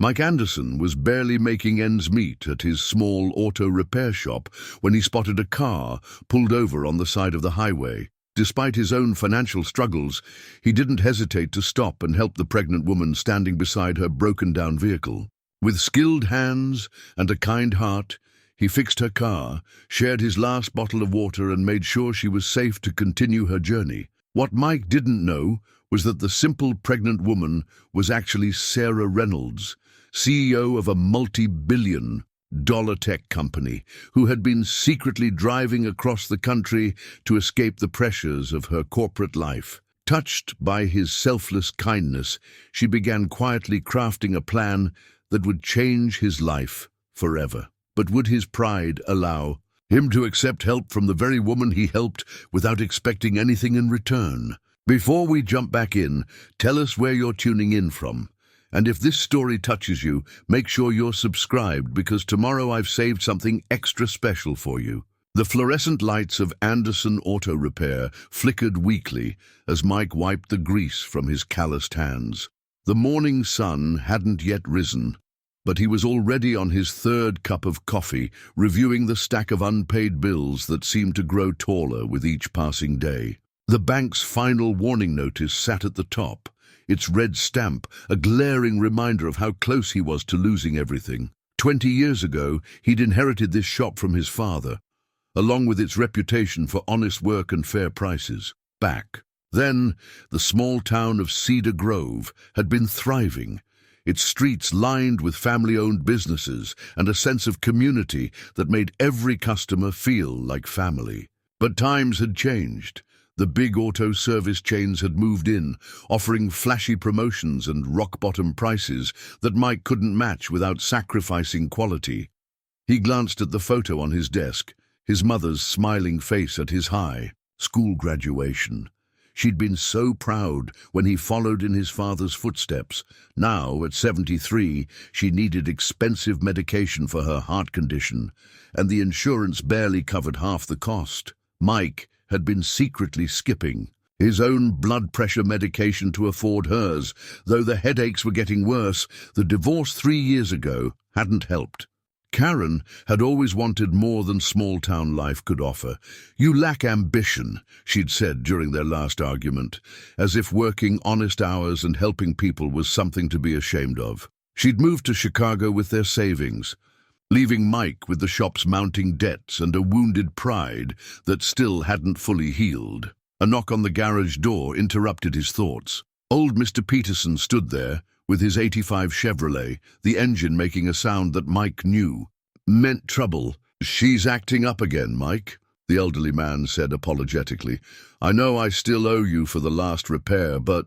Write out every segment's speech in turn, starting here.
Mike Anderson was barely making ends meet at his small auto repair shop when he spotted a car pulled over on the side of the highway. Despite his own financial struggles, he didn't hesitate to stop and help the pregnant woman standing beside her broken-down vehicle. With skilled hands and a kind heart, he fixed her car, shared his last bottle of water, and made sure she was safe to continue her journey. What Mike didn't know was that the simple pregnant woman was actually Sarah Reynolds, CEO of a multi-billion-dollar tech company, who had been secretly driving across the country to escape the pressures of her corporate life. Touched by his selfless kindness, she began quietly crafting a plan that would change his life forever. But would his pride allow him to accept help from the very woman he helped without expecting anything in return? Before we jump back in, tell us where you're tuning in from. And if this story touches you, make sure you're subscribed, because tomorrow I've saved something extra special for you. The fluorescent lights of Anderson Auto Repair flickered weakly as Mike wiped the grease from his calloused hands. The morning sun hadn't yet risen, but he was already on his third cup of coffee, reviewing the stack of unpaid bills that seemed to grow taller with each passing day. The bank's final warning notice sat at the top, its red stamp a glaring reminder of how close he was to losing everything. 20 years ago, he'd inherited this shop from his father, along with its reputation for honest work and fair prices. Back then, the small town of Cedar Grove had been thriving, its streets lined with family-owned businesses and a sense of community that made every customer feel like family. But times had changed. The big auto service chains had moved in, offering flashy promotions and rock-bottom prices that Mike couldn't match without sacrificing quality. He glanced at the photo on his desk, his mother's smiling face at his high school graduation. She'd been so proud when he followed in his father's footsteps. Now, at 73, she needed expensive medication for her heart condition, and the insurance barely covered half the cost. Mike had been secretly skipping his own blood pressure medication to afford hers. Though the headaches were getting worse, the divorce 3 years ago hadn't helped. Karen had always wanted more than small-town life could offer. "You lack ambition," she'd said during their last argument, as if working honest hours and helping people was something to be ashamed of. She'd moved to Chicago with their savings, leaving Mike with the shop's mounting debts and a wounded pride that still hadn't fully healed. A knock on the garage door interrupted his thoughts. Old Mr. Peterson stood there, with his '85 Chevrolet, the engine making a sound that Mike knew meant trouble. "She's acting up again, Mike," the elderly man said apologetically. "I know I still owe you for the last repair, but—"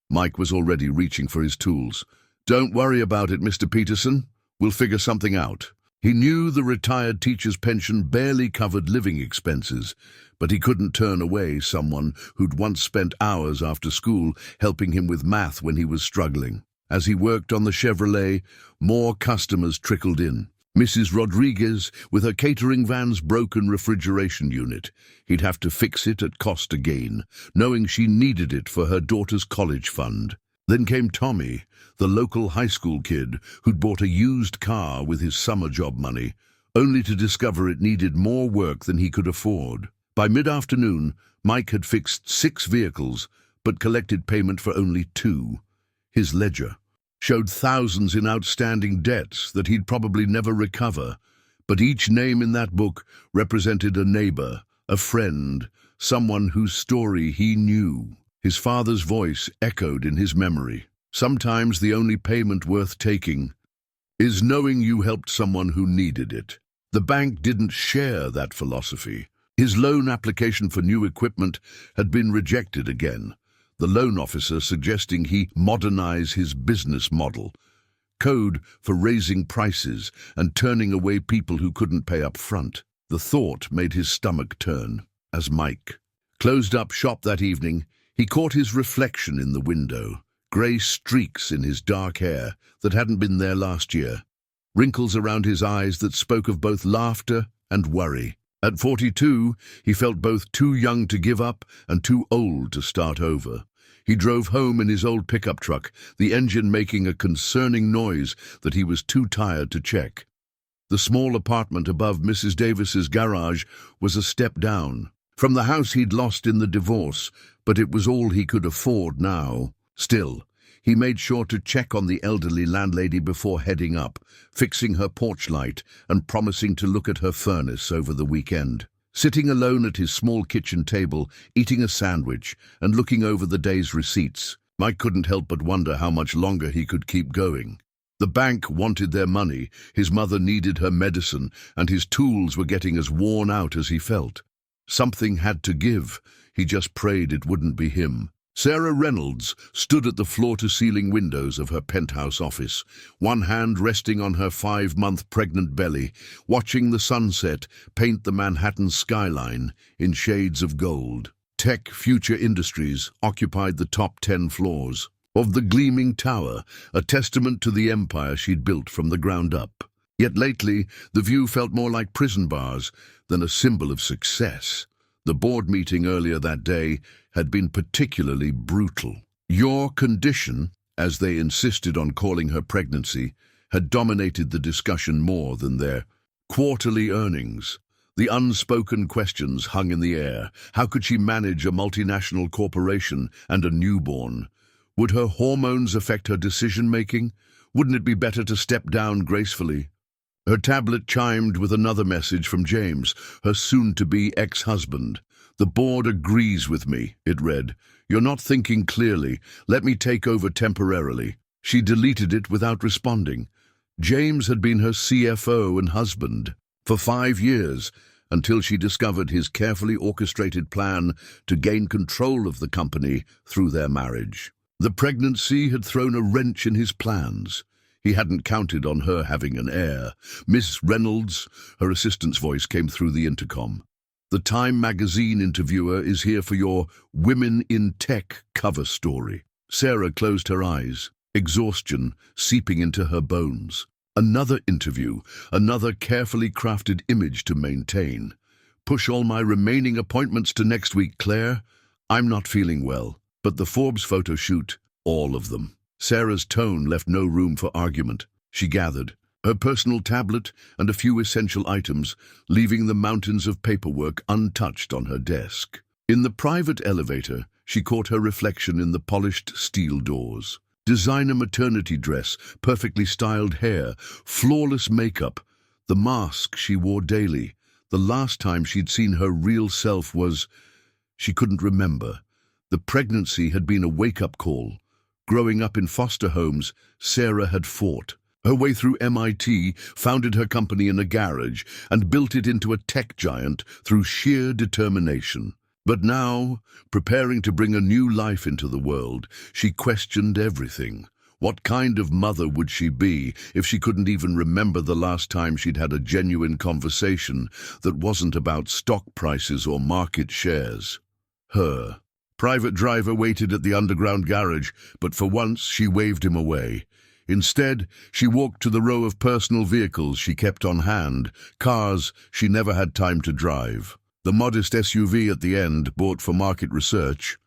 Mike was already reaching for his tools. "Don't worry about it, Mr. Peterson. We'll figure something out." He knew the retired teacher's pension barely covered living expenses, but he couldn't turn away someone who'd once spent hours after school helping him with math when he was struggling. As he worked on the Chevrolet, more customers trickled in. Mrs. Rodriguez, with her catering van's broken refrigeration unit. He'd have to fix it at cost again, knowing she needed it for her daughter's college fund. Then came Tommy, the local high school kid who'd bought a used car with his summer job money, only to discover it needed more work than he could afford. By mid-afternoon, Mike had fixed 6 vehicles, but collected payment for only 2. His ledger showed thousands in outstanding debts that he'd probably never recover, but each name in that book represented a neighbor, a friend, someone whose story he knew. His father's voice echoed in his memory. "Sometimes the only payment worth taking is knowing you helped someone who needed it." The bank didn't share that philosophy. His loan application for new equipment had been rejected again, the loan officer suggesting he modernize his business model, code for raising prices and turning away people who couldn't pay up front. The thought made his stomach turn. As Mike closed up shop that evening, he caught his reflection in the window, grey streaks in his dark hair that hadn't been there last year, wrinkles around his eyes that spoke of both laughter and worry. At 42, he felt both too young to give up and too old to start over. He drove home in his old pickup truck, the engine making a concerning noise that he was too tired to check. The small apartment above Mrs. Davis's garage was a step down from the house he'd lost in the divorce, but it was all he could afford now. Still, he made sure to check on the elderly landlady before heading up, fixing her porch light and promising to look at her furnace over the weekend. Sitting alone at his small kitchen table, eating a sandwich and looking over the day's receipts, Mike couldn't help but wonder how much longer he could keep going. The bank wanted their money, his mother needed her medicine, and his tools were getting as worn out as he felt. Something had to give. He just prayed it wouldn't be him. Sarah Reynolds stood at the floor-to-ceiling windows of her penthouse office, one hand resting on her 5-month pregnant belly, watching the sunset paint the Manhattan skyline in shades of gold. Tech Future Industries occupied the top 10 floors of the gleaming tower, a testament to the empire she'd built from the ground up. Yet lately, the view felt more like prison bars than a symbol of success. The board meeting earlier that day had been particularly brutal. Your condition, as they insisted on calling her pregnancy, had dominated the discussion more than their quarterly earnings. The unspoken questions hung in the air. How could she manage a multinational corporation and a newborn? Would her hormones affect her decision-making? Wouldn't it be better to step down gracefully? Her tablet chimed with another message from James, her soon-to-be ex-husband. "The board agrees with me," it read. "You're not thinking clearly. Let me take over temporarily." She deleted it without responding. James had been her CFO and husband for 5 years, until she discovered his carefully orchestrated plan to gain control of the company through their marriage. The pregnancy had thrown a wrench in his plans. He hadn't counted on her having an heir. "Miss Reynolds," her assistant's voice came through the intercom. "The Time magazine interviewer is here for your Women in Tech cover story." Sarah closed her eyes, exhaustion seeping into her bones. Another interview, another carefully crafted image to maintain. "Push all my remaining appointments to next week, Claire. I'm not feeling well, but the Forbes photo shoot, all of them." Sarah's tone left no room for argument. She gathered her personal tablet and a few essential items, leaving the mountains of paperwork untouched on her desk. In the private elevator, she caught her reflection in the polished steel doors. Designer maternity dress, perfectly styled hair, flawless makeup, the mask she wore daily. The last time she'd seen her real self was... She couldn't remember. The pregnancy had been a wake-up call. Growing up in foster homes, Sarah had fought her way through MIT, founded her company in a garage, and built it into a tech giant through sheer determination. But now, preparing to bring a new life into the world, she questioned everything. What kind of mother would she be if she couldn't even remember the last time she'd had a genuine conversation that wasn't about stock prices or market shares? Her private driver waited at the underground garage, but for once she waved him away. Instead, she walked to the row of personal vehicles she kept on hand, cars she never had time to drive. The modest SUV at the end, bought for market research,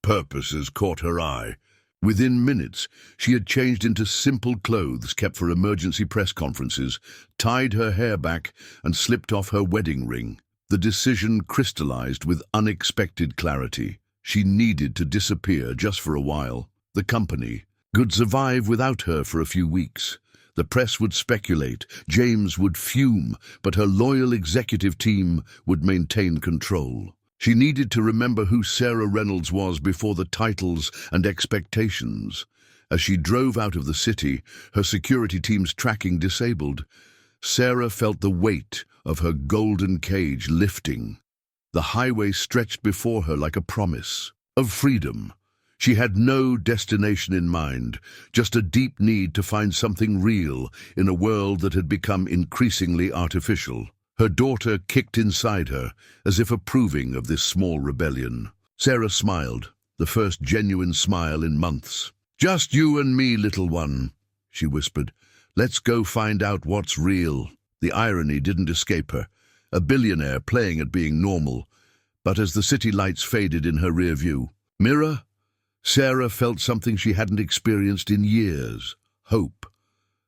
purposes, caught her eye. Within minutes, she had changed into simple clothes kept for emergency press conferences, tied her hair back, and slipped off her wedding ring. The decision crystallized with unexpected clarity. She needed to disappear just for a while. The company could survive without her for a few weeks. The press would speculate, James would fume, but her loyal executive team would maintain control. She needed to remember who Sarah Reynolds was before the titles and expectations. As she drove out of the city, her security team's tracking disabled, Sarah felt the weight of her golden cage lifting. The highway stretched before her like a promise of freedom. She had no destination in mind, just a deep need to find something real in a world that had become increasingly artificial. Her daughter kicked inside her, as if approving of this small rebellion. Sarah smiled, the first genuine smile in months. "Just you and me, little one," she whispered. "Let's go find out what's real." The irony didn't escape her. A billionaire playing at being normal. But as the city lights faded in her rear view, mirror, Sarah felt something she hadn't experienced in years: hope.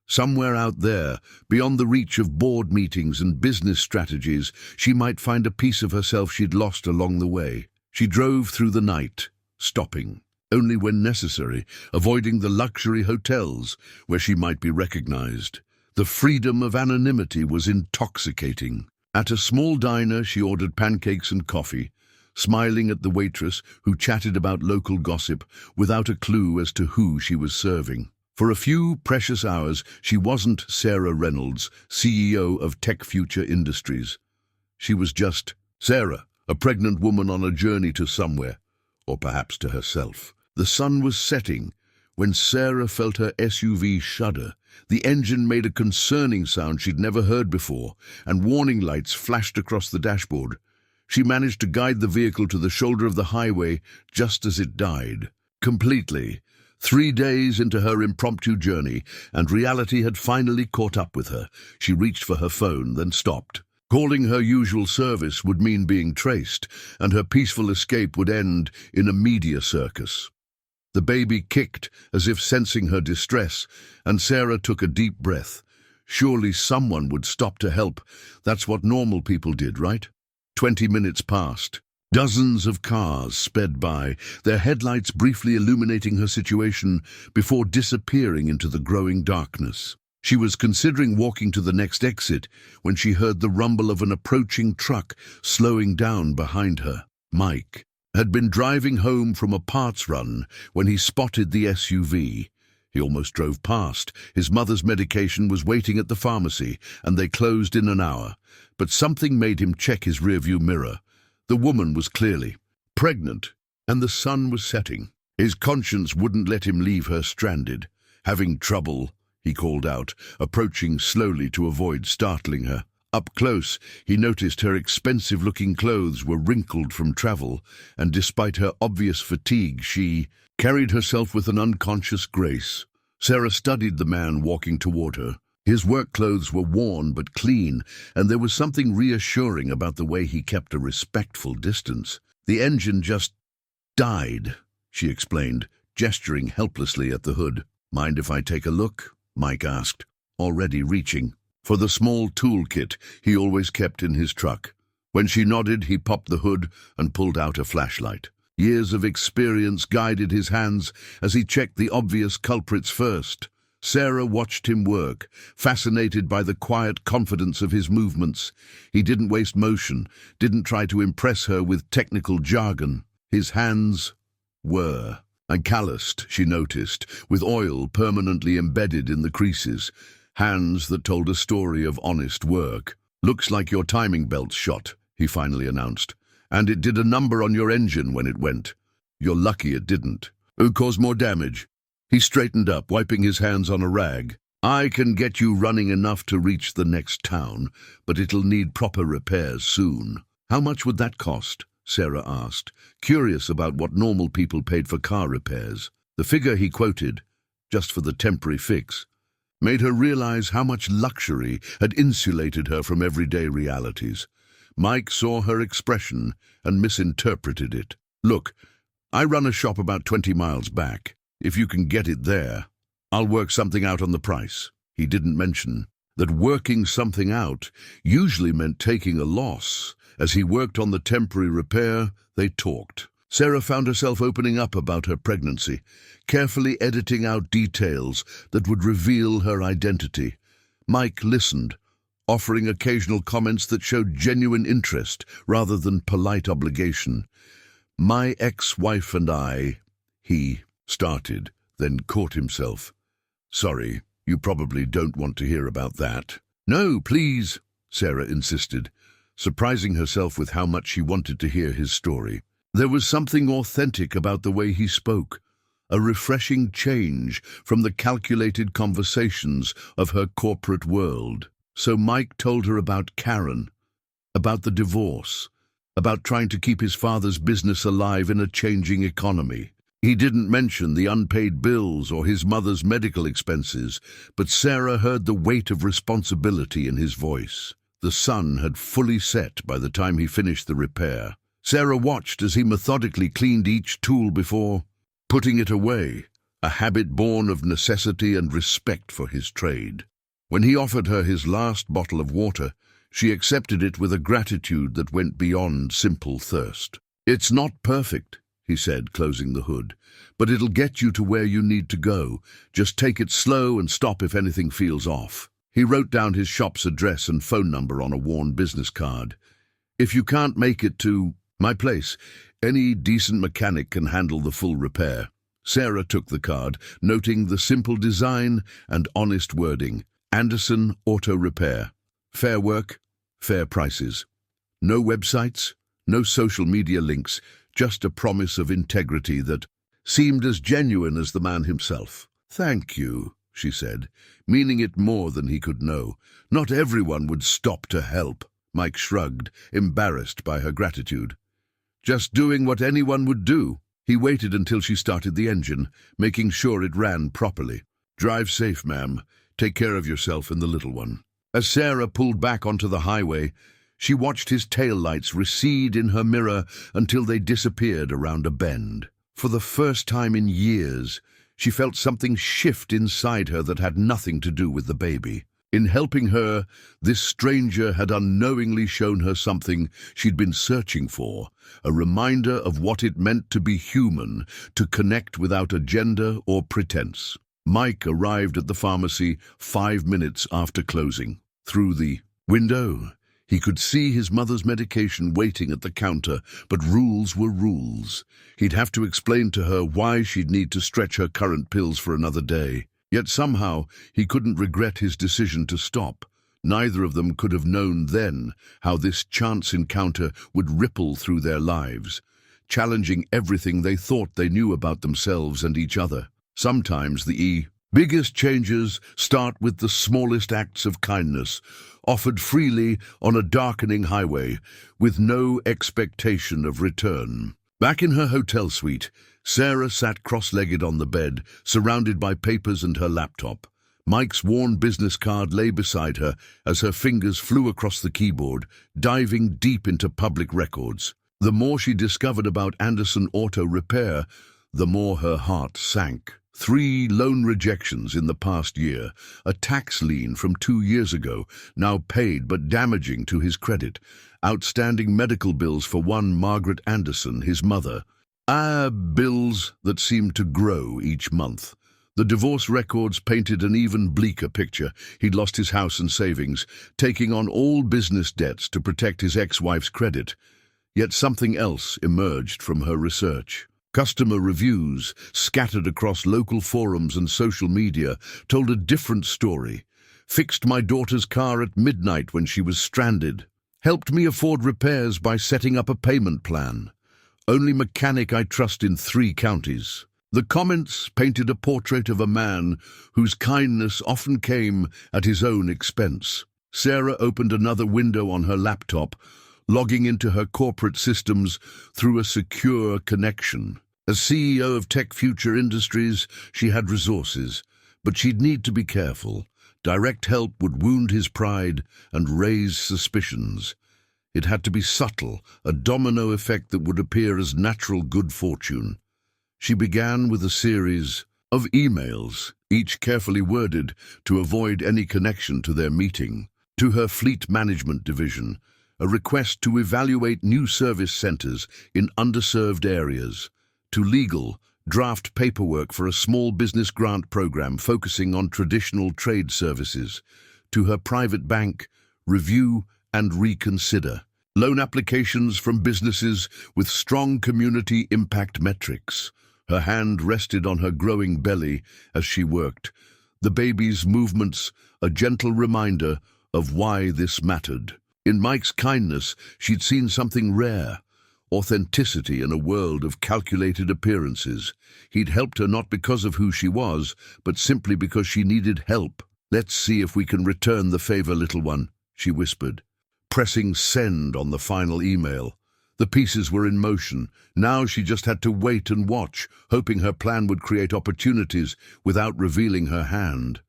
Somewhere out there, beyond the reach of board meetings and business strategies, she might find a piece of herself she'd lost along the way. She drove through the night, stopping only when necessary, avoiding the luxury hotels where she might be recognized. The freedom of anonymity was intoxicating. At a small diner, she ordered pancakes and coffee, smiling at the waitress who chatted about local gossip without a clue as to who she was serving. For a few precious hours, she wasn't Sarah Reynolds, CEO of Tech Future Industries. She was just Sarah, a pregnant woman on a journey to somewhere, or perhaps to herself. The sun was setting when Sarah felt her SUV shudder. The engine made a concerning sound she'd never heard before, and warning lights flashed across the dashboard. She managed to guide the vehicle to the shoulder of the highway just as it died. Completely. 3 days into her impromptu journey, and reality had finally caught up with her. She reached for her phone, then stopped. Calling her usual service would mean being traced, and her peaceful escape would end in a media circus. The baby kicked, as if sensing her distress, and Sarah took a deep breath. Surely someone would stop to help. That's what normal people did, right? 20 minutes passed. Dozens of cars sped by, their headlights briefly illuminating her situation before disappearing into the growing darkness. She was considering walking to the next exit when she heard the rumble of an approaching truck slowing down behind her. Mike had been driving home from a parts run when he spotted the SUV. He almost drove past. His mother's medication was waiting at the pharmacy, and they closed in an hour. But something made him check his rearview mirror. The woman was clearly pregnant, and the sun was setting. His conscience wouldn't let him leave her stranded. "Having trouble," he called out, approaching slowly to avoid startling her. Up close, he noticed her expensive-looking clothes were wrinkled from travel, and despite her obvious fatigue, she carried herself with an unconscious grace. Sarah studied the man walking toward her. His work clothes were worn but clean, and there was something reassuring about the way he kept a respectful distance. "The engine just died," she explained, gesturing helplessly at the hood. "Mind if I take a look?" Mike asked, already reaching for the small toolkit he always kept in his truck. When she nodded, he popped the hood and pulled out a flashlight. Years of experience guided his hands as he checked the obvious culprits first. Sarah watched him work, fascinated by the quiet confidence of his movements. He didn't waste motion, didn't try to impress her with technical jargon. His hands were calloused, she noticed, with oil permanently embedded in the creases. Hands that told a story of honest work. "Looks like your timing belt's shot," he finally announced. "And it did a number on your engine when it went. You're lucky it didn't. Who caused more damage?" He straightened up, wiping his hands on a rag. "I can get you running enough to reach the next town, but it'll need proper repairs soon." "How much would that cost?" Sarah asked, curious about what normal people paid for car repairs. The figure he quoted, just for the temporary fix, made her realize how much luxury had insulated her from everyday realities. Mike saw her expression and misinterpreted it. "Look, I run a shop about 20 miles back. If you can get it there, I'll work something out on the price." He didn't mention that working something out usually meant taking a loss. As he worked on the temporary repair, they talked. Sarah found herself opening up about her pregnancy, carefully editing out details that would reveal her identity. Mike listened, offering occasional comments that showed genuine interest rather than polite obligation. "My ex-wife and I," he started, then caught himself. "Sorry, you probably don't want to hear about that." "No, please," Sarah insisted, surprising herself with how much she wanted to hear his story. There was something authentic about the way he spoke, a refreshing change from the calculated conversations of her corporate world. So Mike told her about Karen, about the divorce, about trying to keep his father's business alive in a changing economy. He didn't mention the unpaid bills or his mother's medical expenses, but Sarah heard the weight of responsibility in his voice. The sun had fully set by the time he finished the repair. Sarah watched as he methodically cleaned each tool before putting it away, a habit born of necessity and respect for his trade. When he offered her his last bottle of water, she accepted it with a gratitude that went beyond simple thirst. "It's not perfect," he said, closing the hood, "but it'll get you to where you need to go. Just take it slow and stop if anything feels off." He wrote down his shop's address and phone number on a worn business card. "If you can't make it to my place, any decent mechanic can handle the full repair." Sarah took the card, noting the simple design and honest wording. Anderson Auto Repair. Fair work, fair prices. No websites, no social media links, just a promise of integrity that seemed as genuine as the man himself. "Thank you," she said, meaning it more than he could know. Not everyone would stop to help. Mike shrugged, embarrassed by her gratitude. "Just doing what anyone would do." He waited until she started the engine, making sure it ran properly. "Drive safe, ma'am. Take care of yourself and the little one." As Sarah pulled back onto the highway, she watched his taillights recede in her mirror until they disappeared around a bend. For the first time in years, she felt something shift inside her that had nothing to do with the baby. In helping her, this stranger had unknowingly shown her something she'd been searching for, a reminder of what it meant to be human, to connect without agenda or pretense. Mike arrived at the pharmacy 5 minutes after closing. Through the window, he could see his mother's medication waiting at the counter, but rules were rules. He'd have to explain to her why she'd need to stretch her current pills for another day. Yet somehow he couldn't regret his decision to stop. Neither of them could have known then how this chance encounter would ripple through their lives, challenging everything they thought they knew about themselves and each other. Sometimes the biggest changes start with the smallest acts of kindness, offered freely on a darkening highway, with no expectation of return. Back in her hotel suite, Sarah sat cross-legged on the bed, surrounded by papers and her laptop. Mike's worn business card lay beside her as her fingers flew across the keyboard, diving deep into public records. The more she discovered about Anderson Auto Repair, the more her heart sank. 3 loan rejections in the past year, a tax lien from 2 years ago, now paid but damaging to his credit, outstanding medical bills for one Margaret Anderson, his mother. Bills that seemed to grow each month. The divorce records painted an even bleaker picture. He'd lost his house and savings, taking on all business debts to protect his ex-wife's credit. Yet something else emerged from her research. Customer reviews, scattered across local forums and social media, told a different story. Fixed my daughter's car at midnight when she was stranded. Helped me afford repairs by setting up a payment plan. Only mechanic I trust in 3 counties. The comments painted a portrait of a man whose kindness often came at his own expense. Sarah opened another window on her laptop, logging into her corporate systems through a secure connection. As CEO of Tech Future Industries, she had resources, but she'd need to be careful. Direct help would wound his pride and raise suspicions. It had to be subtle, a domino effect that would appear as natural good fortune. She began with a series of emails, each carefully worded to avoid any connection to their meeting. To her fleet management division, a request to evaluate new service centers in underserved areas. To legal, draft paperwork for a small business grant program focusing on traditional trade services. To her private bank, review and reconsider. Loan applications from businesses with strong community impact metrics. Her hand rested on her growing belly as she worked, the baby's movements a gentle reminder of why this mattered. In Mike's kindness, she'd seen something rare, authenticity in a world of calculated appearances. He'd helped her not because of who she was, but simply because she needed help. "Let's see if we can return the favor, little one," she whispered, pressing send on the final email. The pieces were in motion. Now she just had to wait and watch, hoping her plan would create opportunities without revealing her hand.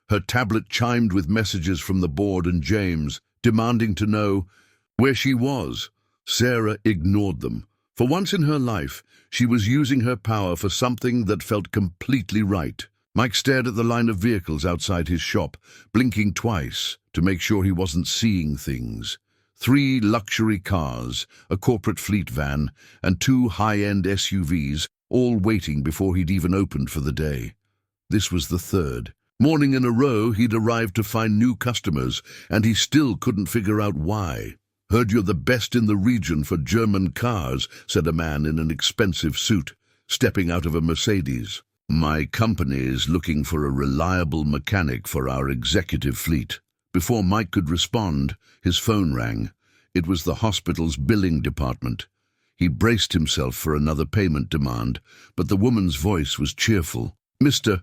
Her tablet chimed with messages from the board and James, demanding to know where she was. Sarah ignored them, For once in her life, she was using her power for something that felt completely right. Mike stared at the line of vehicles outside his shop, blinking twice to make sure he wasn't seeing things. 3 luxury cars, a corporate fleet van, and 2 high-end SUVs, all waiting before he'd even opened for the day. This was the 3rd morning in a row he'd arrived to find new customers, and he still couldn't figure out why. "Heard you're the best in the region for German cars," said a man in an expensive suit, stepping out of a Mercedes. "My company is looking for a reliable mechanic for our executive fleet." Before Mike could respond, his phone rang. It was the hospital's billing department. He braced himself for another payment demand, but the woman's voice was cheerful. "Mr.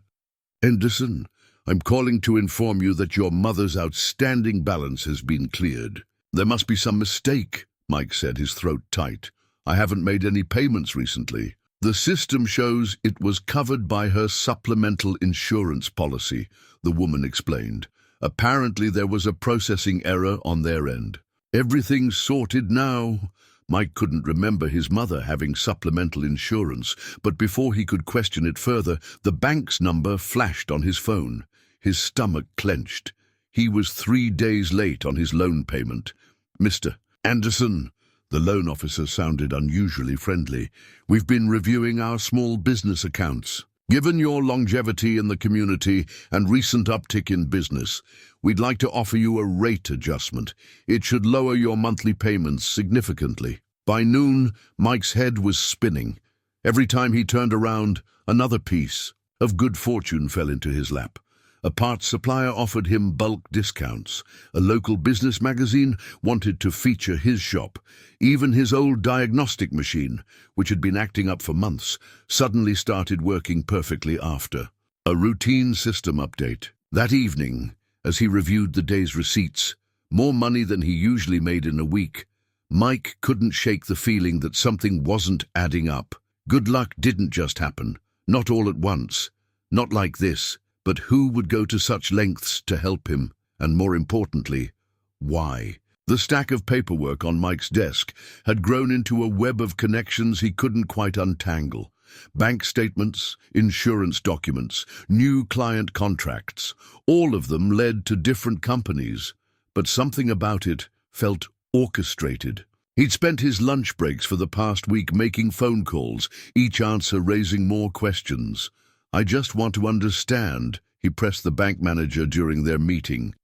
Anderson, I'm calling to inform you that your mother's outstanding balance has been cleared." "There must be some mistake," Mike said, his throat tight. "I haven't made any payments recently." "The system shows it was covered by her supplemental insurance policy," the woman explained. "Apparently there was a processing error on their end." "Everything's sorted now." Mike couldn't remember his mother having supplemental insurance, but before he could question it further, the bank's number flashed on his phone. His stomach clenched. He was 3 days late on his loan payment. "Mr. Anderson," the loan officer sounded unusually friendly, "we've been reviewing our small business accounts. Given your longevity in the community and recent uptick in business, we'd like to offer you a rate adjustment. It should lower your monthly payments significantly." By noon, Mike's head was spinning. Every time he turned around, another piece of good fortune fell into his lap. A parts supplier offered him bulk discounts. A local business magazine wanted to feature his shop. Even his old diagnostic machine, which had been acting up for months, suddenly started working perfectly after. A routine system update. That evening, as he reviewed the day's receipts, more money than he usually made in a week, Mike couldn't shake the feeling that something wasn't adding up. Good luck didn't just happen. Not all at once. Not like this. But who would go to such lengths to help him? And more importantly, why? The stack of paperwork on Mike's desk had grown into a web of connections he couldn't quite untangle. Bank statements, insurance documents, new client contracts, all of them led to different companies. But something about it felt orchestrated. He'd spent his lunch breaks for the past week making phone calls, each answer raising more questions. "I just want to understand," he pressed the bank manager during their meeting.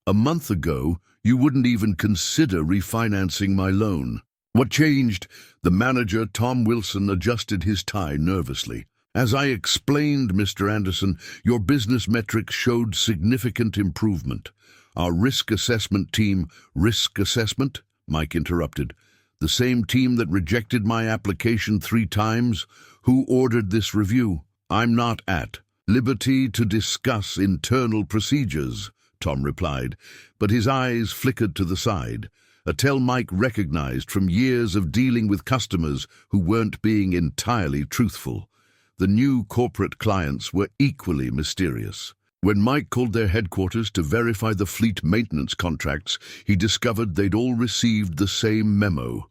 "A month ago, you wouldn't even consider refinancing my loan." "What changed?" The manager, Tom Wilson, adjusted his tie nervously. "As I explained, Mr. Anderson, your business metrics showed significant improvement. Our risk assessment team—" "Risk assessment?" Mike interrupted. "The same team that rejected my application 3 times? Who ordered this review?" "I'm not at liberty to discuss internal procedures," Tom replied, but his eyes flickered to the side, a tell Mike recognized from years of dealing with customers who weren't being entirely truthful. The new corporate clients were equally mysterious. When Mike called their headquarters to verify the fleet maintenance contracts, he discovered they'd all received the same memo.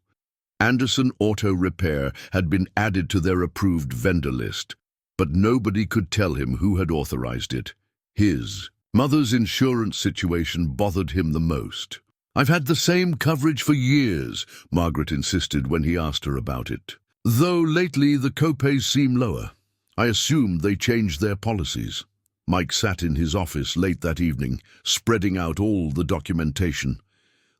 Anderson Auto Repair had been added to their approved vendor list, but nobody could tell him who had authorized it. His mother's insurance situation bothered him the most. "I've had the same coverage for years," Margaret insisted when he asked her about it. "Though lately the copays seem lower. I assumed they changed their policies." Mike sat in his office late that evening, spreading out all the documentation.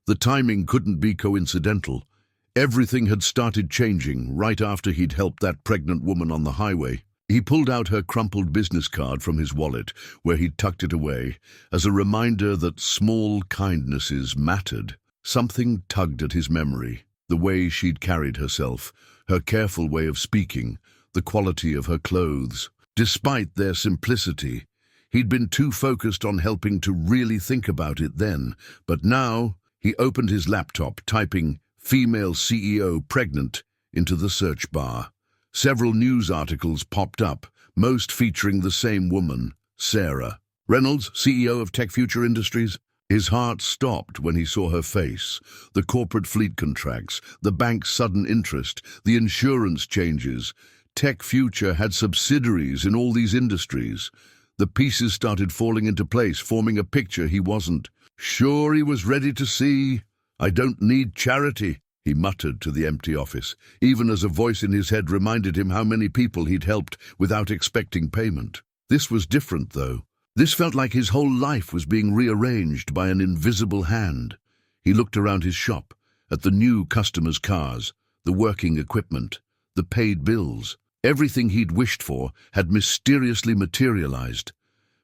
The timing couldn't be coincidental. Everything had started changing right after he'd helped that pregnant woman on the highway. He pulled out her crumpled business card from his wallet, where he'd tucked it away, as a reminder that small kindnesses mattered. Something tugged at his memory, the way she'd carried herself, her careful way of speaking, the quality of her clothes. Despite their simplicity, he'd been too focused on helping to really think about it then, but now he opened his laptop, typing "female CEO pregnant" into the search bar. Several news articles popped up, most featuring the same woman, Sarah. "Reynolds, CEO of Tech Future Industries." His heart stopped when he saw her face. The corporate fleet contracts, the bank's sudden interest, the insurance changes. Tech Future had subsidiaries in all these industries. The pieces started falling into place, forming a picture he wasn't sure he was ready to see. "I don't need charity," he muttered to the empty office, even as a voice in his head reminded him how many people he'd helped without expecting payment. This was different, though. This felt like his whole life was being rearranged by an invisible hand. He looked around his shop, at the new customers' cars, the working equipment, the paid bills. Everything he'd wished for had mysteriously materialized.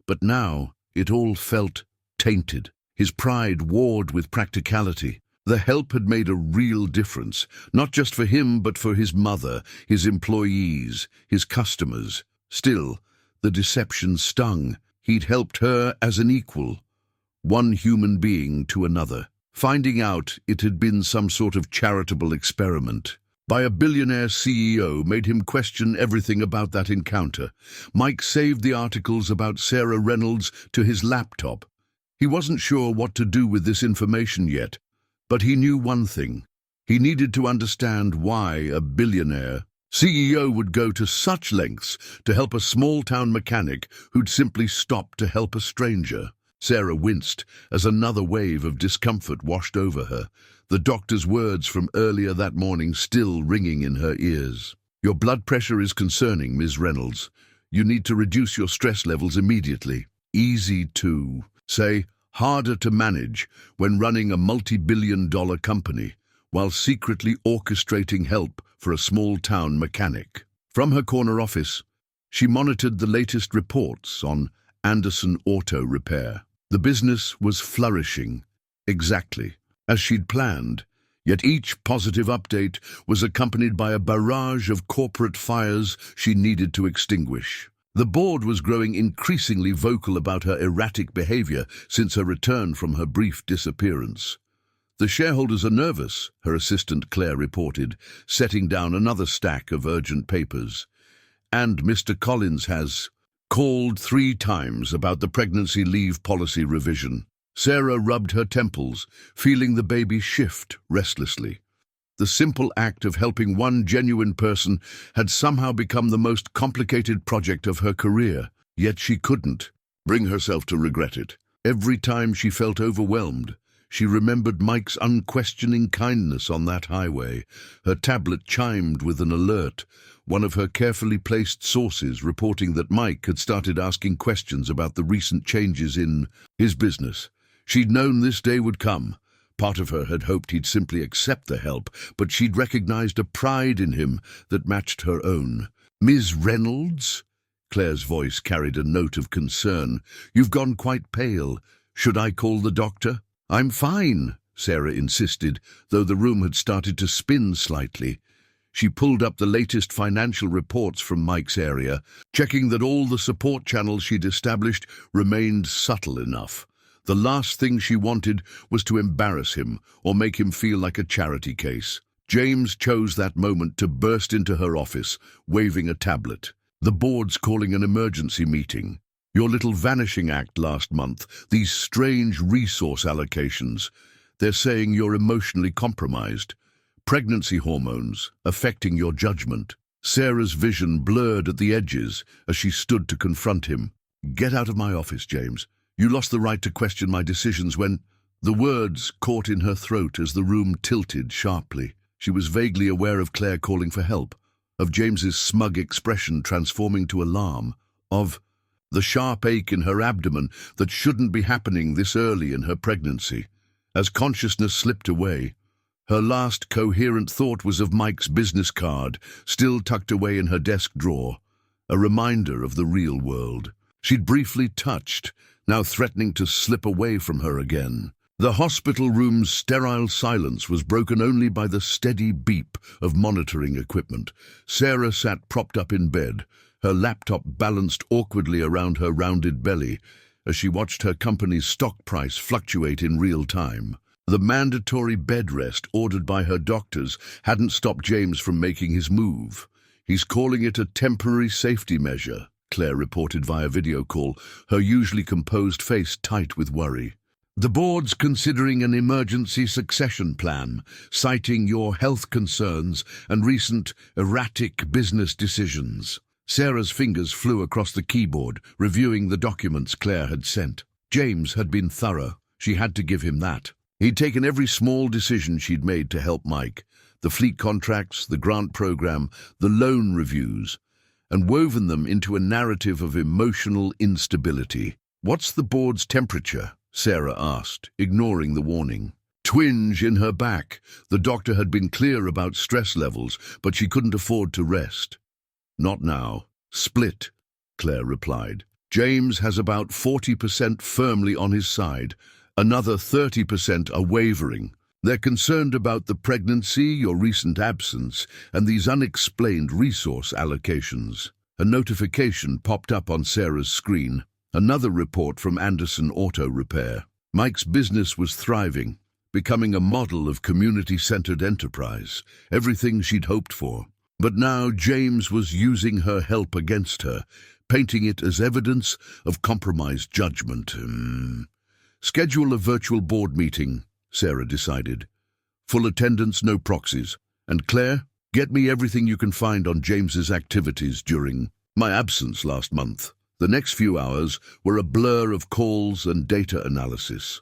But now it all felt tainted. His pride warred with practicality. The help had made a real difference, not just for him but for his mother, his employees, his customers. Still, the deception stung. He'd helped her as an equal, one human being to another. Finding out it had been some sort of charitable experiment by a billionaire CEO made him question everything about that encounter. Mike saved the articles about Sarah Reynolds to his laptop. He wasn't sure what to do with this information yet, but he knew one thing. He needed to understand why a billionaire CEO would go to such lengths to help a small-town mechanic who'd simply stopped to help a stranger. Sarah winced as another wave of discomfort washed over her, the doctor's words from earlier that morning still ringing in her ears. "Your blood pressure is concerning, Ms. Reynolds. You need to reduce your stress levels immediately." Easy to say, harder to manage when running a multi-billion-dollar company while secretly orchestrating help for a small-town mechanic. From her corner office, she monitored the latest reports on Anderson Auto Repair. The business was flourishing, exactly as she'd planned, yet each positive update was accompanied by a barrage of corporate fires she needed to extinguish. The board was growing increasingly vocal about her erratic behavior since her return from her brief disappearance. "The shareholders are nervous," her assistant Claire reported, setting down another stack of urgent papers. "And Mr. Collins has called 3 times about the pregnancy leave policy revision." Sarah rubbed her temples, feeling the baby shift restlessly. The simple act of helping one genuine person had somehow become the most complicated project of her career, yet she couldn't bring herself to regret it. Every time she felt overwhelmed, she remembered Mike's unquestioning kindness on that highway. Her tablet chimed with an alert, one of her carefully placed sources reporting that Mike had started asking questions about the recent changes in his business. She'd known this day would come. Part of her had hoped he'd simply accept the help, but she'd recognized a pride in him that matched her own. "Ms. Reynolds?" Claire's voice carried a note of concern. "You've gone quite pale. Should I call the doctor?" "I'm fine," Sarah insisted, though the room had started to spin slightly. She pulled up the latest financial reports from Mike's area, checking that all the support channels she'd established remained subtle enough. The last thing she wanted was to embarrass him or make him feel like a charity case. James chose that moment to burst into her office, waving a tablet. "The board's calling an emergency meeting. Your little vanishing act last month, these strange resource allocations. They're saying you're emotionally compromised. Pregnancy hormones affecting your judgment." Sarah's vision blurred at the edges as she stood to confront him. "Get out of my office, James. You lost the right to question my decisions when—" The words caught in her throat as the room tilted sharply. She was vaguely aware of Claire calling for help, of James's smug expression transforming to alarm, of the sharp ache in her abdomen that shouldn't be happening this early in her pregnancy. As consciousness slipped away, her last coherent thought was of Mike's business card, still tucked away in her desk drawer, a reminder of the real world. She'd briefly touched, now threatening to slip away from her again. The hospital room's sterile silence was broken only by the steady beep of monitoring equipment. Sarah sat propped up in bed, her laptop balanced awkwardly around her rounded belly, as she watched her company's stock price fluctuate in real time. The mandatory bed rest ordered by her doctors hadn't stopped James from making his move. "He's calling it a temporary safety measure," Claire reported via video call, her usually composed face tight with worry. The board's considering an emergency succession plan, citing your health concerns and recent erratic business decisions. Sarah's fingers flew across the keyboard, reviewing the documents Claire had sent. James had been thorough. She had to give him that. He'd taken every small decision she'd made to help Mike, the fleet contracts, the grant program, the loan reviews, and woven them into a narrative of emotional instability. "What's the board's temperature?" Sarah asked, ignoring the warning. Twinge in her back. The doctor had been clear about stress levels, but she couldn't afford to rest. "Not now. Split," Claire replied. "James has about 40% firmly on his side. Another 30% are wavering. They're concerned about the pregnancy, your recent absence, and these unexplained resource allocations." A notification popped up on Sarah's screen. Another report from Anderson Auto Repair. Mike's business was thriving, becoming a model of community-centered enterprise, everything she'd hoped for. But now James was using her help against her, painting it as evidence of compromised judgment. "Schedule a virtual board meeting," Sarah decided. "Full attendance, no proxies. And Claire, get me everything you can find on James's activities during my absence last month." The next few hours were a blur of calls and data analysis.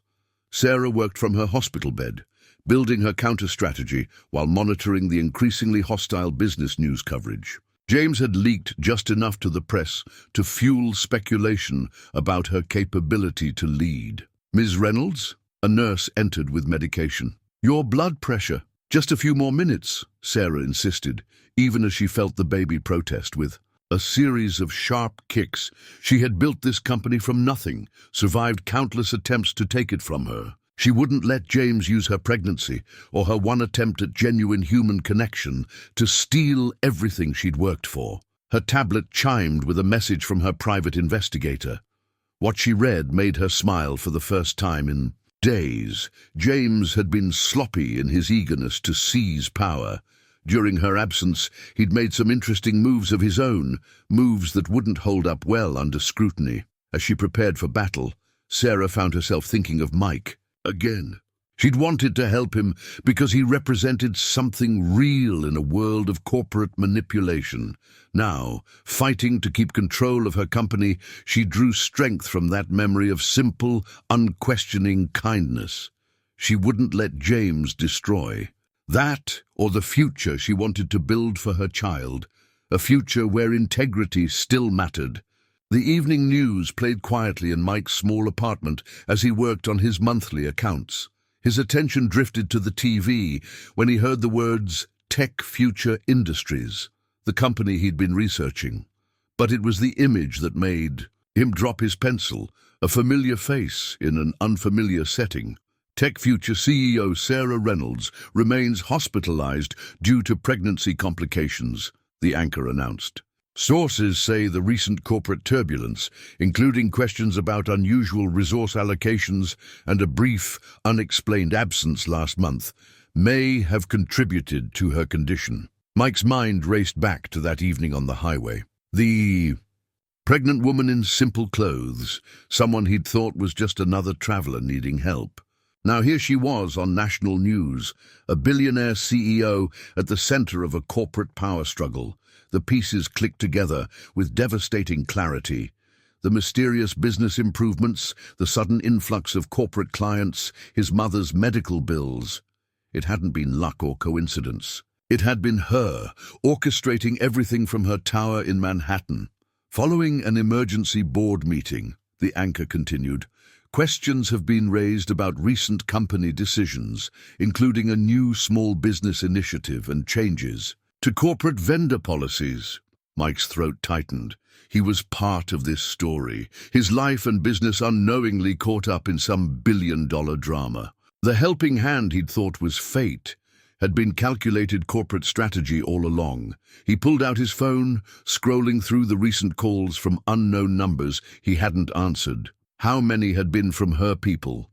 Sarah worked from her hospital bed, building her counter-strategy while monitoring the increasingly hostile business news coverage. James had leaked just enough to the press to fuel speculation about her capability to lead. "Ms. Reynolds?" A nurse entered with medication. "Your blood pressure. Just a few more minutes," Sarah insisted, even as she felt the baby protest with a series of sharp kicks. She had built this company from nothing, survived countless attempts to take it from her. She wouldn't let James use her pregnancy or her one attempt at genuine human connection to steal everything she'd worked for. Her tablet chimed with a message from her private investigator. What she read made her smile for the first time in days. James had been sloppy in his eagerness to seize power. During her absence, he'd made some interesting moves of his own, moves that wouldn't hold up well under scrutiny. As she prepared for battle, Sarah found herself thinking of Mike again. She'd wanted to help him because he represented something real in a world of corporate manipulation. Now, fighting to keep control of her company, she drew strength from that memory of simple, unquestioning kindness. She wouldn't let James destroy that or the future she wanted to build for her child, a future where integrity still mattered. The evening news played quietly in Mike's small apartment as he worked on his monthly accounts. His attention drifted to the TV when he heard the words Tech Future Industries, the company he'd been researching. But it was the image that made him drop his pencil, a familiar face in an unfamiliar setting. Tech Future CEO Sarah Reynolds remains hospitalized due to pregnancy complications, the anchor announced. Sources say the recent corporate turbulence, including questions about unusual resource allocations and a brief, unexplained absence last month, may have contributed to her condition. Mike's mind raced back to that evening on the highway. The pregnant woman in simple clothes, someone he'd thought was just another traveler needing help. Now here she was on national news, a billionaire CEO at the center of a corporate power struggle. The pieces clicked together with devastating clarity. The mysterious business improvements, the sudden influx of corporate clients, his mother's medical bills. It hadn't been luck or coincidence. It had been her, orchestrating everything from her tower in Manhattan. Following an emergency board meeting, the anchor continued, questions have been raised about recent company decisions, including a new small business initiative and changes to corporate vendor policies. Mike's throat tightened. He was part of this story, his life and business unknowingly caught up in some billion-dollar drama. The helping hand he'd thought was fate had been calculated corporate strategy all along. He pulled out his phone, scrolling through the recent calls from unknown numbers he hadn't answered. How many had been from her people?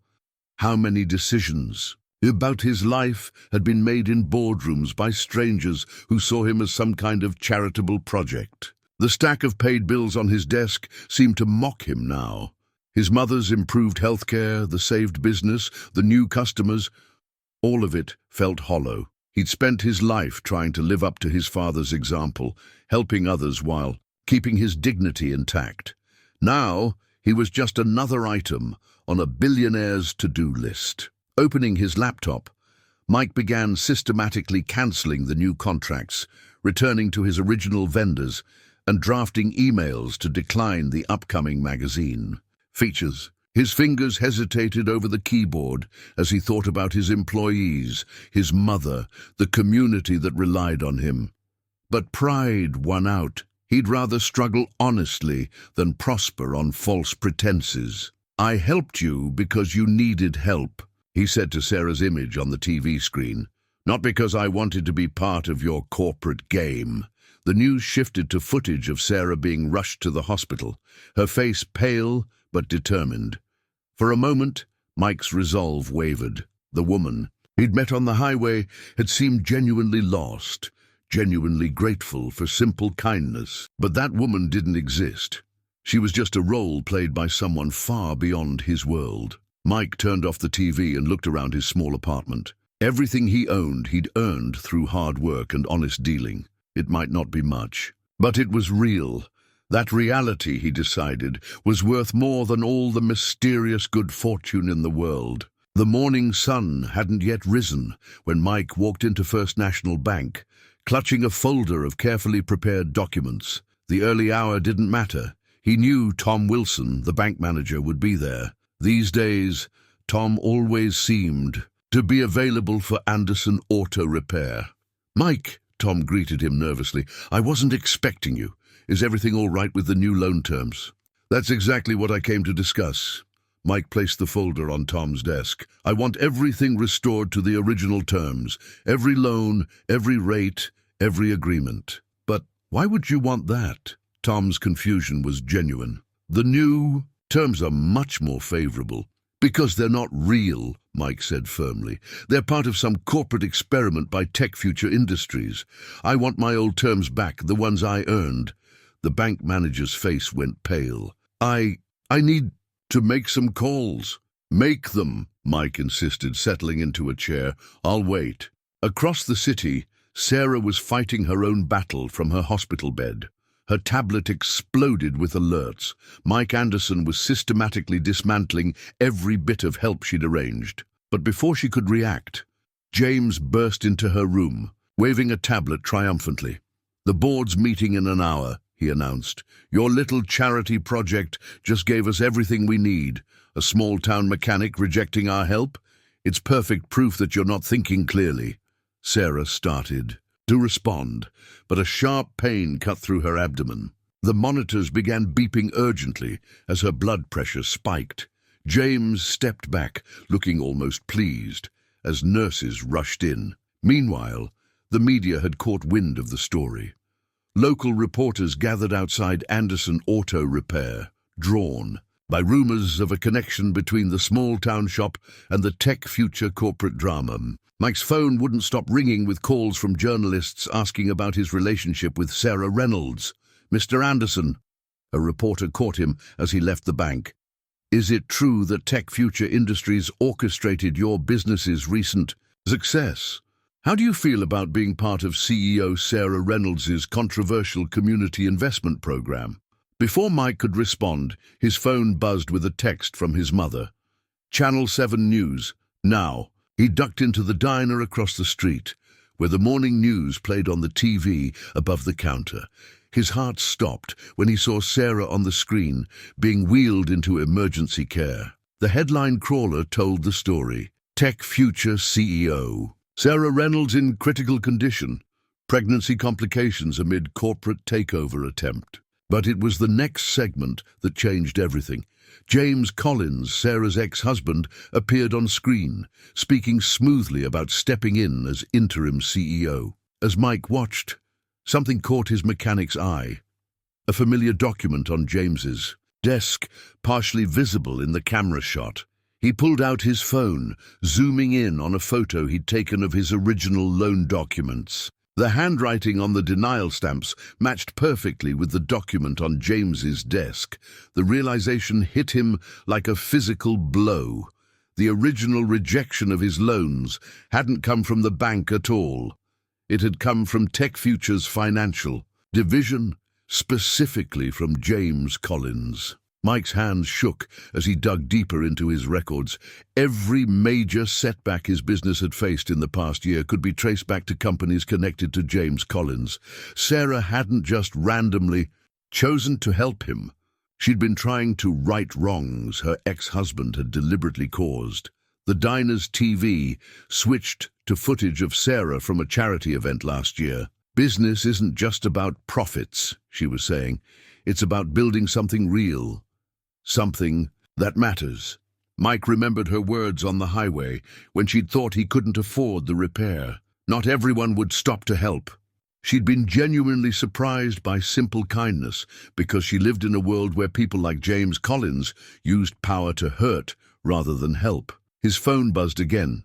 How many decisions about his life had been made in boardrooms by strangers who saw him as some kind of charitable project? The stack of paid bills on his desk seemed to mock him now. His mother's improved healthcare, the saved business, the new customers, all of it felt hollow. He'd spent his life trying to live up to his father's example, helping others while keeping his dignity intact. Now, he was just another item on a billionaire's to-do list. Opening his laptop, Mike began systematically cancelling the new contracts, returning to his original vendors, and drafting emails to decline the upcoming magazine. Features. His fingers hesitated over the keyboard as he thought about his employees, his mother, the community that relied on him. But pride won out. He'd rather struggle honestly than prosper on false pretenses. "I helped you because you needed help," he said to Sarah's image on the TV screen. "Not because I wanted to be part of your corporate game." The news shifted to footage of Sarah being rushed to the hospital, her face pale but determined. For a moment, Mike's resolve wavered. The woman he'd met on the highway had seemed genuinely lost, genuinely grateful for simple kindness. But that woman didn't exist. She was just a role played by someone far beyond his world. Mike turned off the TV and looked around his small apartment. Everything he owned, he'd earned through hard work and honest dealing. It might not be much, but it was real. That reality, he decided, was worth more than all the mysterious good fortune in the world. The morning sun hadn't yet risen when Mike walked into First National Bank, clutching a folder of carefully prepared documents. The early hour didn't matter. He knew Tom Wilson, the bank manager, would be there. These days, Tom always seemed to be available for Anderson Auto Repair. "Mike," Tom greeted him nervously, "I wasn't expecting you. Is everything all right with the new loan terms?" "That's exactly what I came to discuss." Mike placed the folder on Tom's desk. "I want everything restored to the original terms. Every loan, every rate, every agreement." "But why would you want that?" Tom's confusion was genuine. "The new terms are much more favorable." "Because they're not real," Mike said firmly. "They're part of some corporate experiment by Tech Future Industries. I want my old terms back, the ones I earned." The bank manager's face went pale. I need to make some calls." "Make them," Mike insisted, settling into a chair. "I'll wait." Across the city, Sarah was fighting her own battle from her hospital bed. Her tablet exploded with alerts. Mike Anderson was systematically dismantling every bit of help she'd arranged. But before she could react, James burst into her room, waving a tablet triumphantly. "The board's meeting in an hour," he announced. "Your little charity project just gave us everything we need. A small-town mechanic rejecting our help? It's perfect proof that you're not thinking clearly." Sarah started to respond, but a sharp pain cut through her abdomen. The monitors began beeping urgently as her blood pressure spiked. James stepped back, looking almost pleased, as nurses rushed in. Meanwhile, the media had caught wind of the story. Local reporters gathered outside Anderson Auto Repair, drawn by rumors of a connection between the small-town shop and the Tech Future corporate drama. Mike's phone wouldn't stop ringing with calls from journalists asking about his relationship with Sarah Reynolds. "Mr. Anderson," a reporter caught him as he left the bank. "Is it true that Tech Future Industries orchestrated your business's recent success? How do you feel about being part of CEO Sarah Reynolds' controversial community investment program?" Before Mike could respond, his phone buzzed with a text from his mother. "Channel 7 News, now." He ducked into the diner across the street, where the morning news played on the TV above the counter. His heart stopped when he saw Sarah on the screen, being wheeled into emergency care. The headline crawler told the story. Tech Future CEO. Sarah Reynolds in critical condition. Pregnancy complications amid corporate takeover attempt. But it was the next segment that changed everything. James Collins, Sarah's ex-husband, appeared on screen, speaking smoothly about stepping in as interim CEO. As Mike watched, something caught his mechanic's eye. A familiar document on James's desk, partially visible in the camera shot. He pulled out his phone, zooming in on a photo he'd taken of his original loan documents. The handwriting on the denial stamps matched perfectly with the document on James's desk. The realization hit him like a physical blow. The original rejection of his loans hadn't come from the bank at all. It had come from Tech Future's financial division, specifically from James Collins. Mike's hands shook as he dug deeper into his records. Every major setback his business had faced in the past year could be traced back to companies connected to James Collins. Sarah hadn't just randomly chosen to help him. She'd been trying to right wrongs her ex-husband had deliberately caused. The diner's TV switched to footage of Sarah from a charity event last year. "Business isn't just about profits," she was saying. "It's about building something real. Something that matters." Mike remembered her words on the highway when she'd thought he couldn't afford the repair. Not everyone would stop to help. She'd been genuinely surprised by simple kindness because she lived in a world where people like James Collins used power to hurt rather than help. His phone buzzed again.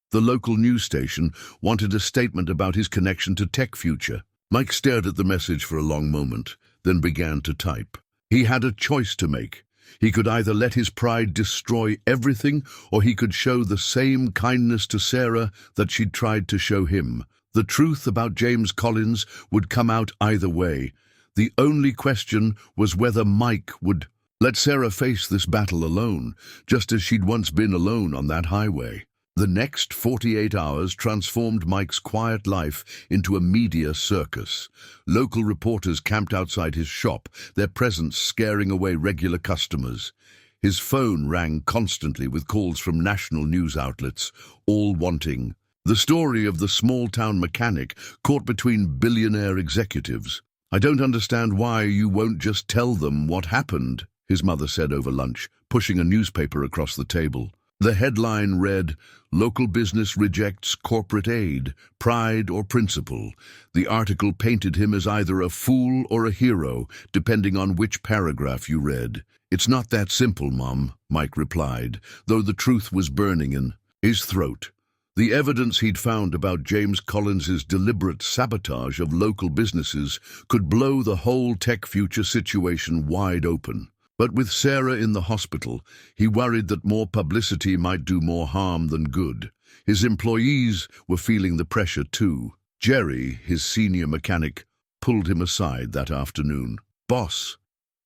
The local news station wanted a statement about his connection to Tech Future. Mike stared at the message for a long moment, then began to type. He had a choice to make. He could either let his pride destroy everything, or he could show the same kindness to Sarah that she'd tried to show him. The truth about James Collins would come out either way. The only question was whether Mike would let Sarah face this battle alone, just as she'd once been alone on that highway. The next 48 hours transformed Mike's quiet life into a media circus. Local reporters camped outside his shop, their presence scaring away regular customers. His phone rang constantly with calls from national news outlets, all wanting the story of the small-town mechanic caught between billionaire executives. "I don't understand why you won't just tell them what happened," his mother said over lunch, pushing a newspaper across the table. The headline read, "Local business rejects corporate aid, pride or principle." The article painted him as either a fool or a hero, depending on which paragraph you read. "It's not that simple, Mom," Mike replied, though the truth was burning in his throat. The evidence he'd found about James Collins's deliberate sabotage of local businesses could blow the whole Tech Future situation wide open. But with Sarah in the hospital, he worried that more publicity might do more harm than good. His employees were feeling the pressure too. Jerry, his senior mechanic, pulled him aside that afternoon. "Boss,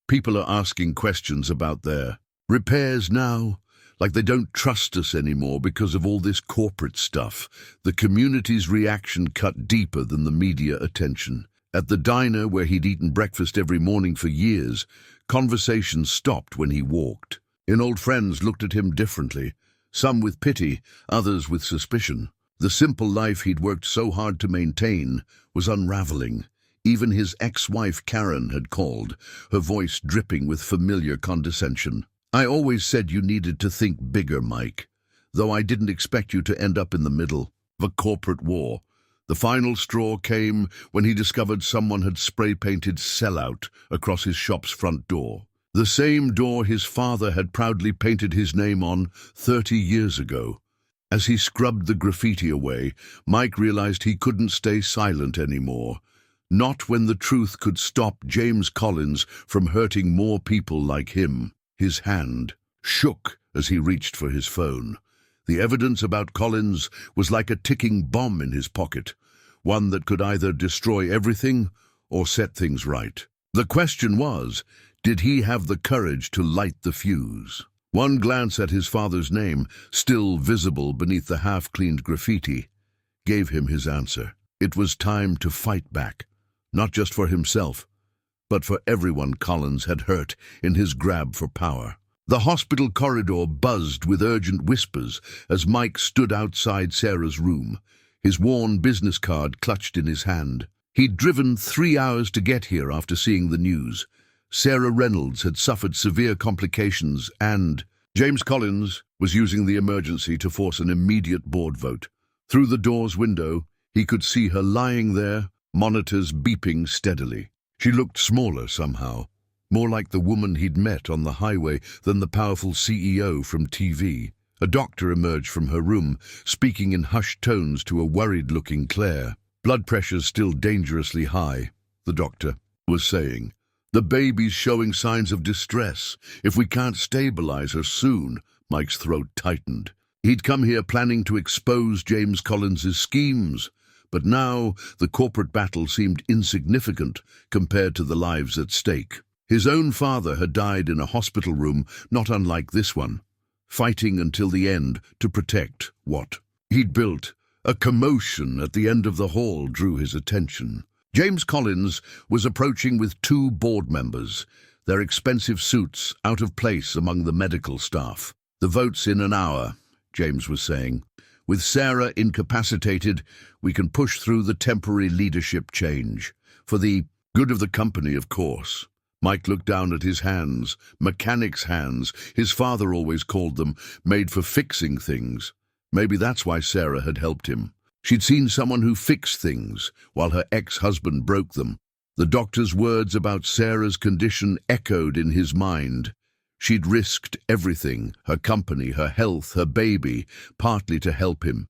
people are asking questions about their repairs now, like they don't trust us anymore because of all this corporate stuff." The community's reaction cut deeper than the media attention. At the diner where he'd eaten breakfast every morning for years, conversation stopped when he walked. Old friends looked at him differently, some with pity, others with suspicion. The simple life he'd worked so hard to maintain was unraveling. Even his ex-wife Karen had called, her voice dripping with familiar condescension. "I always said you needed to think bigger, Mike, though I didn't expect you to end up in the middle of a corporate war." The final straw came when he discovered someone had spray-painted "sellout" across his shop's front door. The same door his father had proudly painted his name on 30 years ago. As he scrubbed the graffiti away, Mike realized he couldn't stay silent anymore. Not when the truth could stop James Collins from hurting more people like him. His hand shook as he reached for his phone. The evidence about Collins was like a ticking bomb in his pocket, one that could either destroy everything or set things right. The question was, did he have the courage to light the fuse? One glance at his father's name, still visible beneath the half-cleaned graffiti, gave him his answer. It was time to fight back, not just for himself, but for everyone Collins had hurt in his grab for power. The hospital corridor buzzed with urgent whispers as Mike stood outside Sarah's room, his worn business card clutched in his hand. He'd driven 3 hours to get here after seeing the news. Sarah Reynolds had suffered severe complications and James Collins was using the emergency to force an immediate board vote. Through the door's window, he could see her lying there, monitors beeping steadily. She looked smaller somehow, more like the woman he'd met on the highway than the powerful CEO from TV. A doctor emerged from her room, speaking in hushed tones to a worried-looking Claire. Blood pressure's still dangerously high, the doctor was saying. The baby's showing signs of distress. If we can't stabilize her soon, Mike's throat tightened. He'd come here planning to expose James Collins's schemes, but now the corporate battle seemed insignificant compared to the lives at stake. His own father had died in a hospital room not unlike this one, fighting until the end to protect what he'd built. A commotion at the end of the hall drew his attention. James Collins was approaching with 2 board members, their expensive suits out of place among the medical staff. The vote's in an hour, James was saying. With Sarah incapacitated, we can push through the temporary leadership change. For the good of the company, of course. Mike looked down at his hands, mechanic's hands, his father always called them, made for fixing things. Maybe that's why Sarah had helped him. She'd seen someone who fixed things, while her ex-husband broke them. The doctor's words about Sarah's condition echoed in his mind. She'd risked everything, her company, her health, her baby, partly to help him.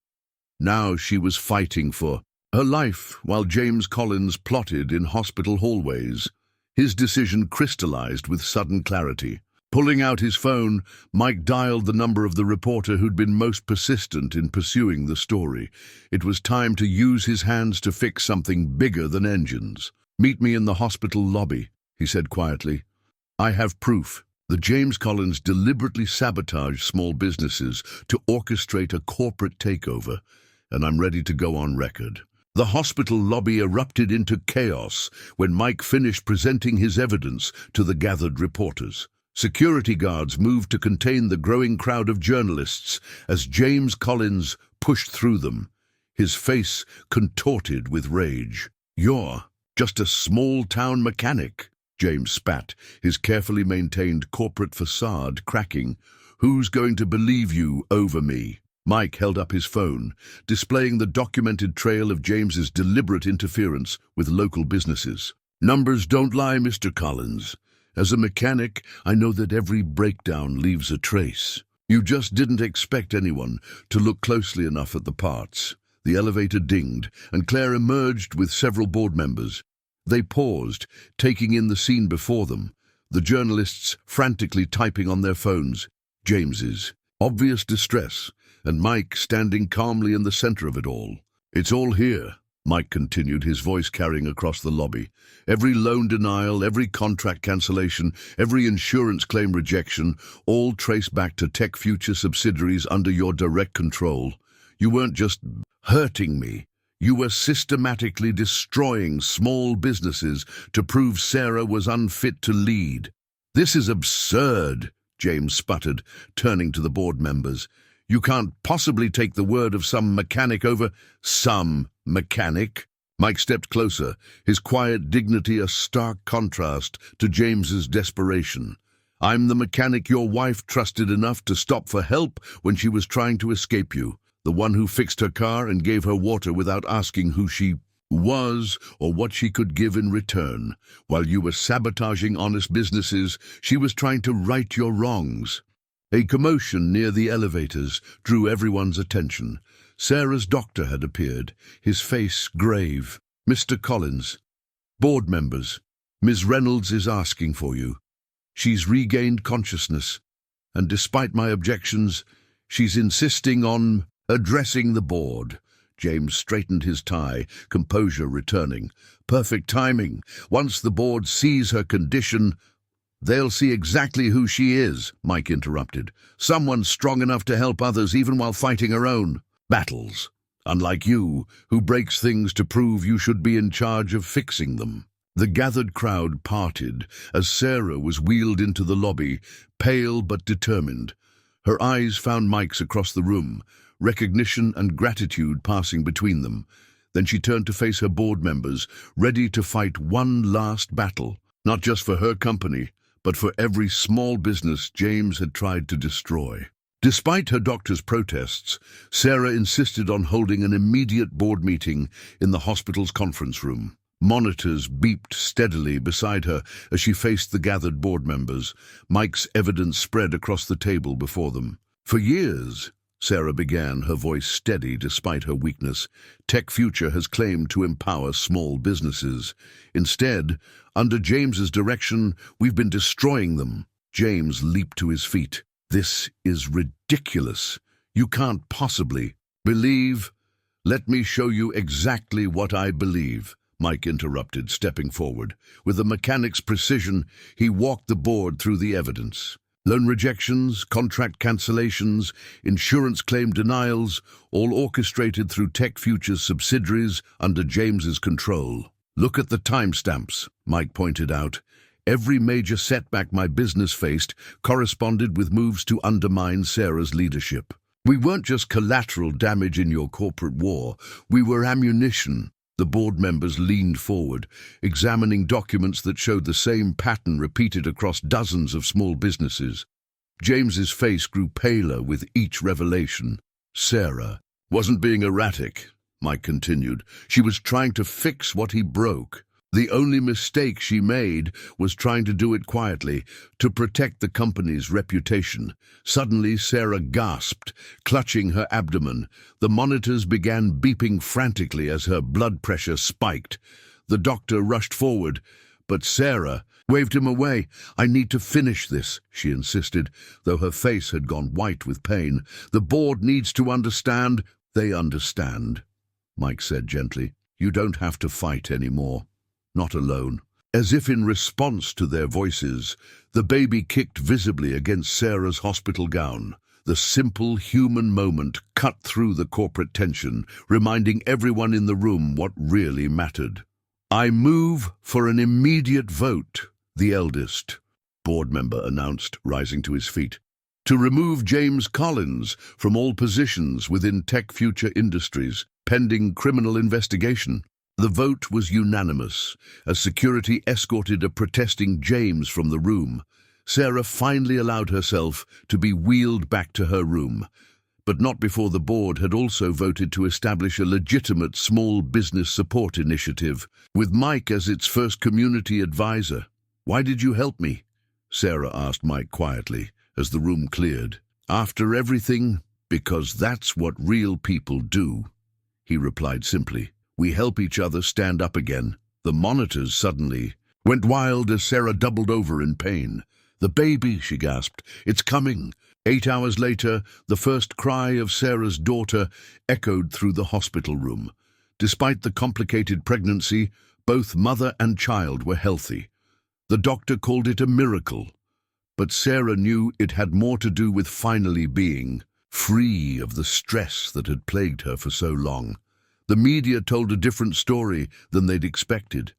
Now she was fighting for her life, while James Collins plotted in hospital hallways. His decision crystallized with sudden clarity. Pulling out his phone, Mike dialed the number of the reporter who'd been most persistent in pursuing the story. It was time to use his hands to fix something bigger than engines. "Meet me in the hospital lobby," he said quietly. "I have proof that James Collins deliberately sabotaged small businesses to orchestrate a corporate takeover, and I'm ready to go on record." The hospital lobby erupted into chaos when Mike finished presenting his evidence to the gathered reporters. Security guards moved to contain the growing crowd of journalists as James Collins pushed through them, his face contorted with rage. "You're just a small-town mechanic," James spat, his carefully maintained corporate facade cracking. "Who's going to believe you over me?" Mike held up his phone, displaying the documented trail of James's deliberate interference with local businesses. "Numbers don't lie, Mr. Collins. As a mechanic, I know that every breakdown leaves a trace. You just didn't expect anyone to look closely enough at the parts." The elevator dinged, and Claire emerged with several board members. They paused, taking in the scene before them, the journalists frantically typing on their phones. James's obvious distress, and Mike standing calmly in the center of it all. "It's all here," Mike continued, his voice carrying across the lobby. "Every loan denial, every contract cancellation, every insurance claim rejection, all traced back to Tech Future subsidiaries under your direct control. You weren't just hurting me. You were systematically destroying small businesses to prove Sarah was unfit to lead." "This is absurd," James sputtered, turning to the board members. "You can't possibly take the word of some mechanic over—" "Some mechanic?" Mike stepped closer, his quiet dignity a stark contrast to James's desperation. "I'm the mechanic your wife trusted enough to stop for help when she was trying to escape you. The one who fixed her car and gave her water without asking who she was or what she could give in return. While you were sabotaging honest businesses, she was trying to right your wrongs." A commotion near the elevators drew everyone's attention. Sarah's doctor had appeared, his face grave. "Mr. Collins, board members, Ms. Reynolds is asking for you. She's regained consciousness, and despite my objections, she's insisting on addressing the board." James straightened his tie, composure returning. "Perfect timing. Once the board sees her condition—" "They'll see exactly who she is," Mike interrupted. "Someone strong enough to help others even while fighting her own battles. Unlike you, who breaks things to prove you should be in charge of fixing them." The gathered crowd parted as Sarah was wheeled into the lobby, pale but determined. Her eyes found Mike's across the room, recognition and gratitude passing between them. Then she turned to face her board members, ready to fight one last battle, not just for her company, but for every small business James had tried to destroy. Despite her doctor's protests, Sarah insisted on holding an immediate board meeting in the hospital's conference room. Monitors beeped steadily beside her as she faced the gathered board members. Mike's evidence spread across the table before them. For years, Sarah began, her voice steady despite her weakness. Tech Future has claimed to empower small businesses. Instead, under James's direction, we've been destroying them. James leaped to his feet. This is ridiculous. You can't possibly believe. Let me show you exactly what I believe, Mike interrupted, stepping forward. With a mechanic's precision, he walked the board through the evidence. Loan rejections, contract cancellations, insurance claim denials, all orchestrated through Tech Future's subsidiaries under James's control. Look at the timestamps, Mike pointed out. Every major setback my business faced corresponded with moves to undermine Sarah's leadership. We weren't just collateral damage in your corporate war, we were ammunition. The board members leaned forward, examining documents that showed the same pattern repeated across dozens of small businesses. James's face grew paler with each revelation. Sarah wasn't being erratic, Mike continued. She was trying to fix what he broke. The only mistake she made was trying to do it quietly, to protect the company's reputation. Suddenly, Sarah gasped, clutching her abdomen. The monitors began beeping frantically as her blood pressure spiked. The doctor rushed forward, but Sarah waved him away. I need to finish this, she insisted, though her face had gone white with pain. The board needs to understand. They understand, Mike said gently. You don't have to fight anymore. Not alone. As if in response to their voices, the baby kicked visibly against Sarah's hospital gown. The simple human moment cut through the corporate tension, reminding everyone in the room what really mattered. I move for an immediate vote, the eldest board member announced, rising to his feet, to remove James Collins from all positions within Tech Future Industries, pending criminal investigation. The vote was unanimous, as security escorted a protesting James from the room. Sarah finally allowed herself to be wheeled back to her room, but not before the board had also voted to establish a legitimate small business support initiative, with Mike as its first community advisor. Why did you help me? Sarah asked Mike quietly, as the room cleared. After everything, because that's what real people do, he replied simply. We help each other stand up again. The monitors suddenly went wild as Sarah doubled over in pain. The baby, she gasped. It's coming. 8 hours later, the first cry of Sarah's daughter echoed through the hospital room. Despite the complicated pregnancy, both mother and child were healthy. The doctor called it a miracle, but Sarah knew it had more to do with finally being free of the stress that had plagued her for so long. The media told a different story than they'd expected.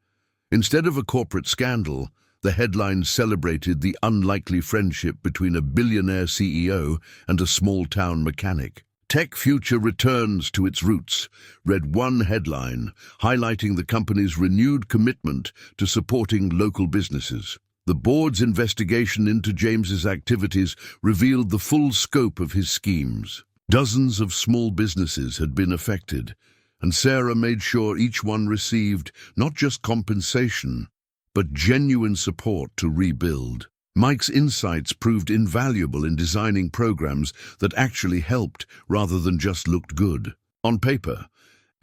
Instead of a corporate scandal, the headlines celebrated the unlikely friendship between a billionaire CEO and a small-town mechanic. Tech Future returns to its roots, read one headline, highlighting the company's renewed commitment to supporting local businesses. The board's investigation into James's activities revealed the full scope of his schemes. Dozens of small businesses had been affected, and Sarah made sure each one received not just compensation, but genuine support to rebuild. Mike's insights proved invaluable in designing programs that actually helped rather than just looked good. On paper,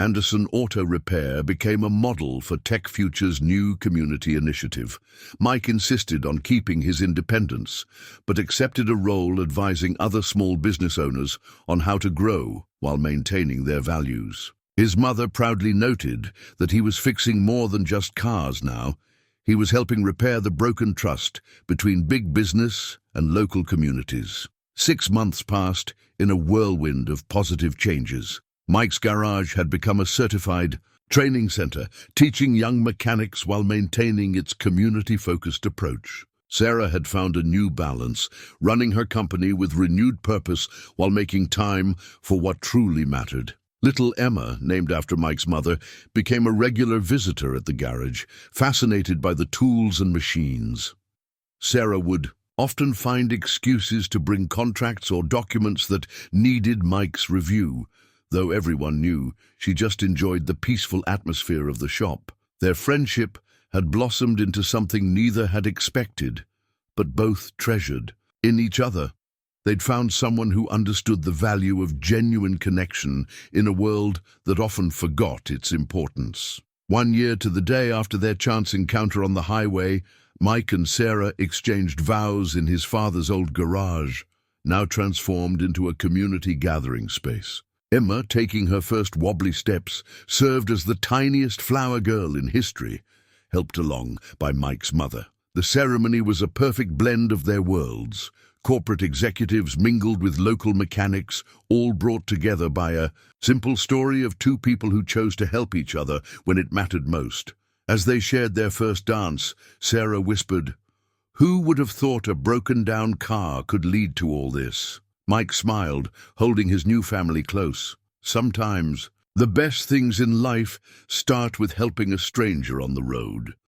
Anderson Auto Repair became a model for Tech Future's new community initiative. Mike insisted on keeping his independence, but accepted a role advising other small business owners on how to grow while maintaining their values. His mother proudly noted that he was fixing more than just cars now. He was helping repair the broken trust between big business and local communities. 6 months passed in a whirlwind of positive changes. Mike's garage had become a certified training center, teaching young mechanics while maintaining its community-focused approach. Sarah had found a new balance, running her company with renewed purpose while making time for what truly mattered. Little Emma, named after Mike's mother, became a regular visitor at the garage, fascinated by the tools and machines. Sarah would often find excuses to bring contracts or documents that needed Mike's review, though everyone knew she just enjoyed the peaceful atmosphere of the shop. Their friendship had blossomed into something neither had expected, but both treasured in each other. They'd found someone who understood the value of genuine connection in a world that often forgot its importance. 1 year to the day after their chance encounter on the highway, Mike and Sarah exchanged vows in his father's old garage, now transformed into a community gathering space. Emma, taking her first wobbly steps, served as the tiniest flower girl in history, helped along by Mike's mother. The ceremony was a perfect blend of their worlds. Corporate executives mingled with local mechanics, all brought together by a simple story of two people who chose to help each other when it mattered most. As they shared their first dance, Sarah whispered, "Who would have thought a broken-down car could lead to all this?" Mike smiled, holding his new family close. Sometimes, the best things in life start with helping a stranger on the road.